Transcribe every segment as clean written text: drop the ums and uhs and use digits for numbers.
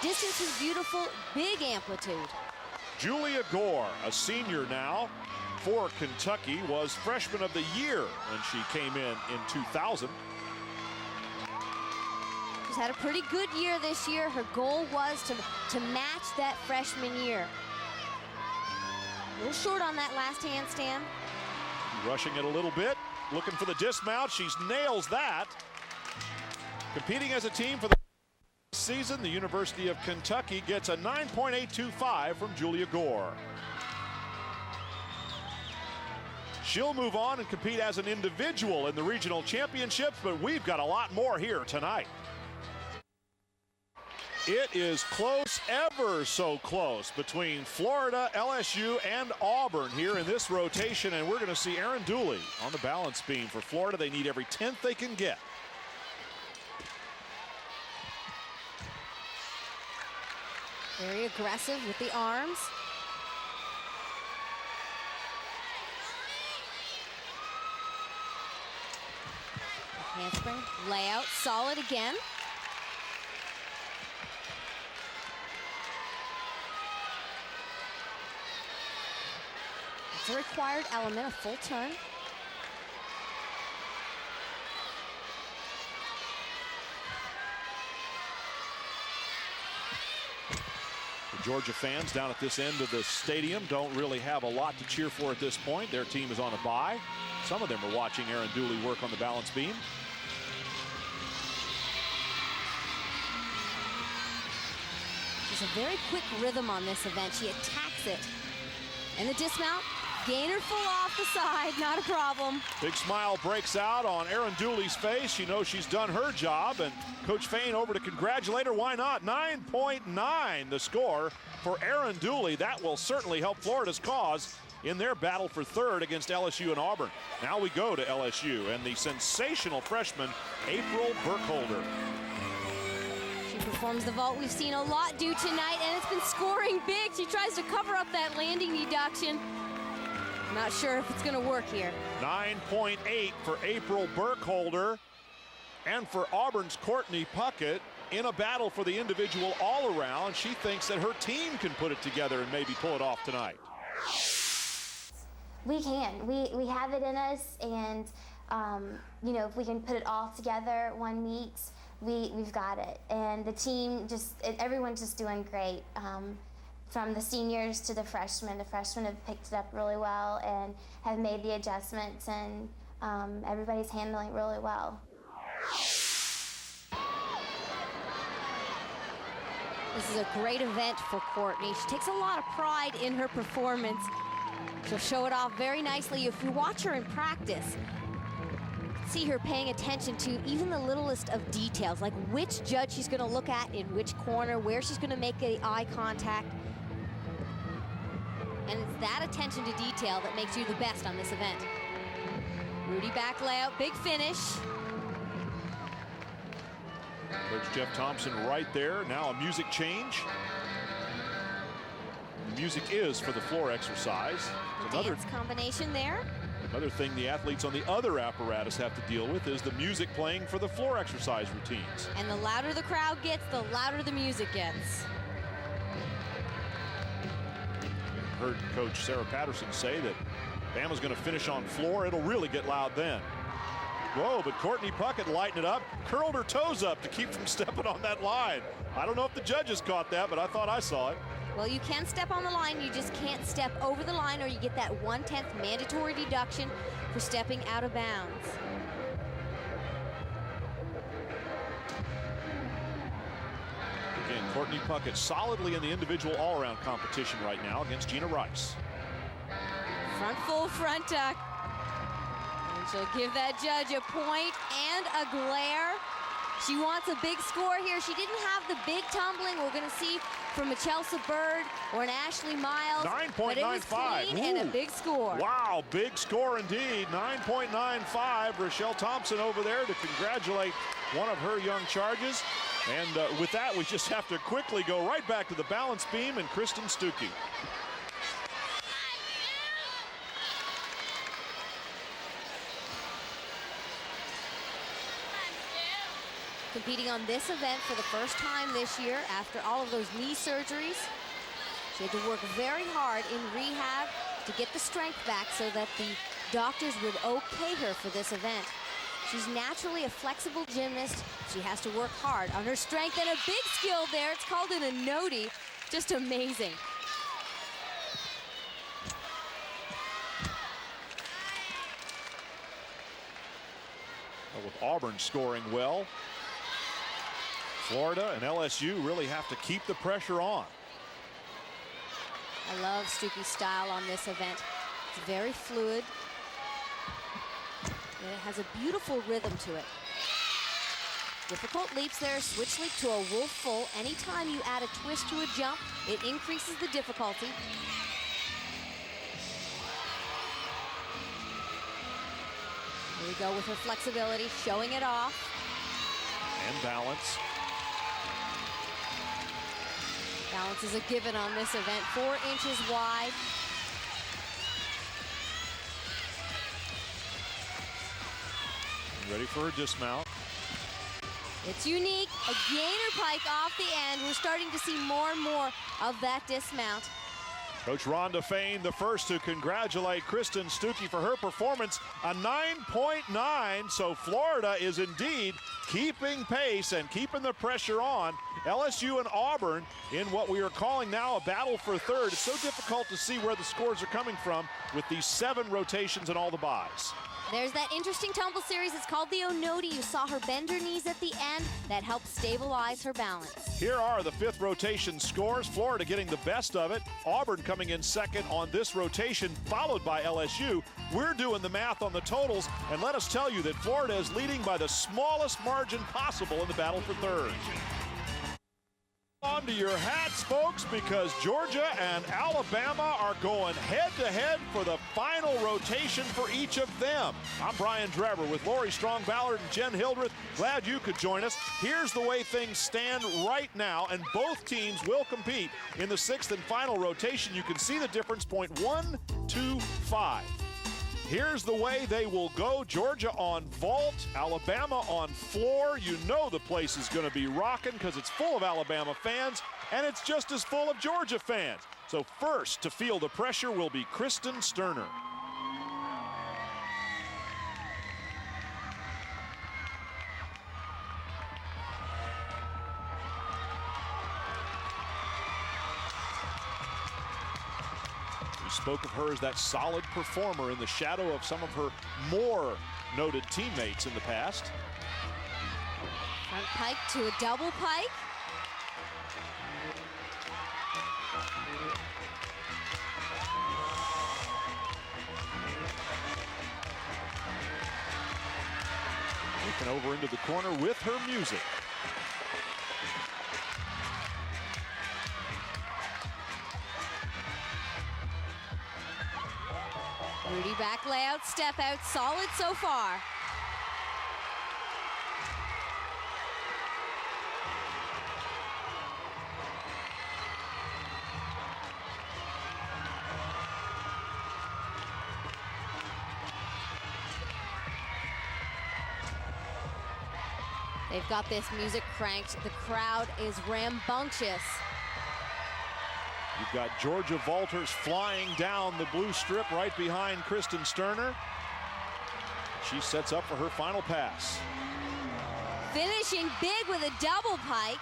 Distance is beautiful, big amplitude. Julia Gore, a senior now for Kentucky, was freshman of the year when she came in 2000. She's had a pretty good year this year. Her goal was to match that freshman year. A little short on that last handstand. Rushing it a little bit, looking for the dismount. She nails that. Competing as a team for the season, the University of Kentucky gets a 9.825 from Julia Gore. She'll move on and compete as an individual in the regional championships, but we've got a lot more here tonight. It is close, ever so close, between Florida, LSU, and Auburn here in this rotation, and we're going to see Erinn Dooley on the balance beam. For Florida, they need every 10th they can get. Very aggressive with the arms. Handspring, layout, solid again. It's a required element, a full turn. The Georgia fans down at this end of the stadium don't really have a lot to cheer for at this point. Their team is on a bye. Some of them are watching Erinn Dooley work on the balance beam. There's a very quick rhythm on this event. She attacks it. And the dismount, gainer full off the side, not a problem. Big smile breaks out on Erinn Dooley's face. She knows she's done her job, and Coach Fain over to congratulate her. Why not? 9.9 the score for Erinn Dooley. That will certainly help Florida's cause in their battle for third against LSU and Auburn. Now we go to LSU and the sensational freshman, April Burkholder. She performs the vault we've seen a lot do tonight, and it's been scoring big. She tries to cover up that landing deduction. Not sure if it's going to work here. 9.8 for April Burkholder, and for Auburn's Courtney Puckett in a battle for the individual all-around. She thinks that her team can put it together and maybe pull it off tonight. We can. We have it in us, and you know, if we can put it all together one meet, we've got it. And the team everyone's just doing great. From the seniors to the freshmen have picked it up really well and have made the adjustments, and everybody's handling it really well. This is a great event for Courtney. She takes a lot of pride in her performance. She'll show it off very nicely. If you watch her in practice, you can see her paying attention to even the littlest of details, like which judge she's going to look at in which corner, where she's going to make the eye contact. And it's that attention to detail that makes you the best on this event. Rudy back layout, big finish. Coach Jeff Thompson right there. Now a music change. The music is for the floor exercise. Another dance combination there. Another thing the athletes on the other apparatus have to deal with is the music playing for the floor exercise routines. And the louder the crowd gets, the louder the music gets. Heard Coach Sarah Patterson say that Bama's going to finish on floor. It'll really get loud then. Whoa, but Courtney Puckett lightened it up, curled her toes up to keep from stepping on that line. I don't know if the judges caught that, but I thought I saw it. Well, you can step on the line, you just can't step over the line, or you get that 1/10 mandatory deduction for stepping out of bounds. Again, Courtney Puckett solidly in the individual all-around competition right now against Gina Rice. Front full front tuck. And she'll give that judge a point and a glare. She wants a big score here. She didn't have the big tumbling we're going to see from a Chelsea Bird or an Ashley Miles. 9.95. But it was clean and a big score. Wow, big score indeed. 9.95. Rochelle Thompson over there to congratulate one of her young charges. And with that, we just have to quickly go right back to the balance beam and Kristen Stucky. competing on this event for the first time this year after all of those knee surgeries. She had to work very hard in rehab to get the strength back so that the doctors would okay her for this event. She's naturally a flexible gymnast. She has to work hard on her strength, and a big skill there. It's called an anoti. Just amazing. Well, with Auburn scoring well, Florida and LSU really have to keep the pressure on. I love Stucky's style on this event. It's very fluid. And it has a beautiful rhythm to it. Difficult leaps there, switch leap to a wolf full. Anytime you add a twist to a jump, it increases the difficulty. Here we go with her flexibility, showing it off. And balance. Balance is a given on this event, 4 inches wide. Ready for her dismount. It's unique, a gainer pike off the end. We're starting to see more and more of that dismount. Coach Rhonda Fain, the first to congratulate Kristen Stucky for her performance, a 9.9. So Florida is indeed keeping pace and keeping the pressure on. LSU and Auburn in what we are calling now a battle for third. It's so difficult to see where the scores are coming from with these 7 rotations and all the buys. There's that interesting tumble series. It's called the Onoti. You saw her bend her knees at the end. That helped stabilize her balance. Here are the 5th rotation scores. Florida getting the best of it. Auburn coming in second on this rotation, followed by LSU. We're doing the math on the totals, and let us tell you that Florida is leading by the smallest margin possible in the battle for third. On to your hats, folks, because Georgia and Alabama are going head-to-head for the final rotation for each of them. I'm Brian Drever with Lori Strong-Ballard and Jen Hildreth. Glad you could join us. Here's the way things stand right now, and both teams will compete in the 6th and final rotation. You can see the difference, point 1, 2, 5. Here's the way they will go. Georgia on vault, Alabama on floor. You know the place is going to be rocking because it's full of Alabama fans, and it's just as full of Georgia fans. So first to feel the pressure will be Kristin Sterner. We spoke of her as that solid performer in the shadow of some of her more noted teammates in the past. Front pike to a double pike. Looking over into the corner with her music. Rudy back layout, step out, solid so far. They've got this music cranked. The crowd is rambunctious. You've got Georgia vaulters flying down the blue strip right behind Kristin Sterner. She sets up for her final pass. Finishing big with a double pike.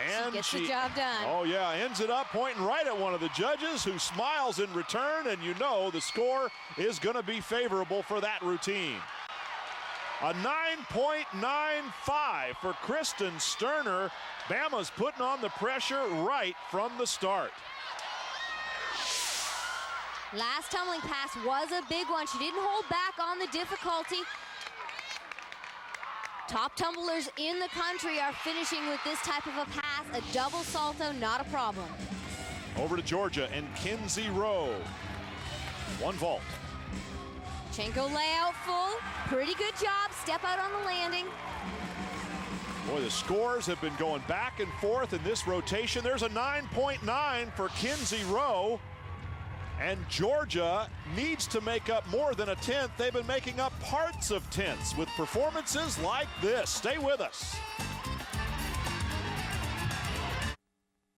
And she gets the job done. Oh yeah, ends it up pointing right at one of the judges who smiles in return, and you know the score is going to be favorable for that routine. A 9.95 for Kristin Sterner. Bama's putting on the pressure right from the start. Last tumbling pass was a big one. She didn't hold back on the difficulty. Top tumblers in the country are finishing with this type of a pass. A double salto, not a problem. Over to Georgia and Kinsey Rowe. One vault. Chenko layout full. Pretty good job. Step out on the landing. Boy, the scores have been going back and forth in this rotation. There's a 9.9 for Kinsey Rowe. And Georgia needs to make up more than a tenth. They've been making up parts of tenths with performances like this. Stay with us.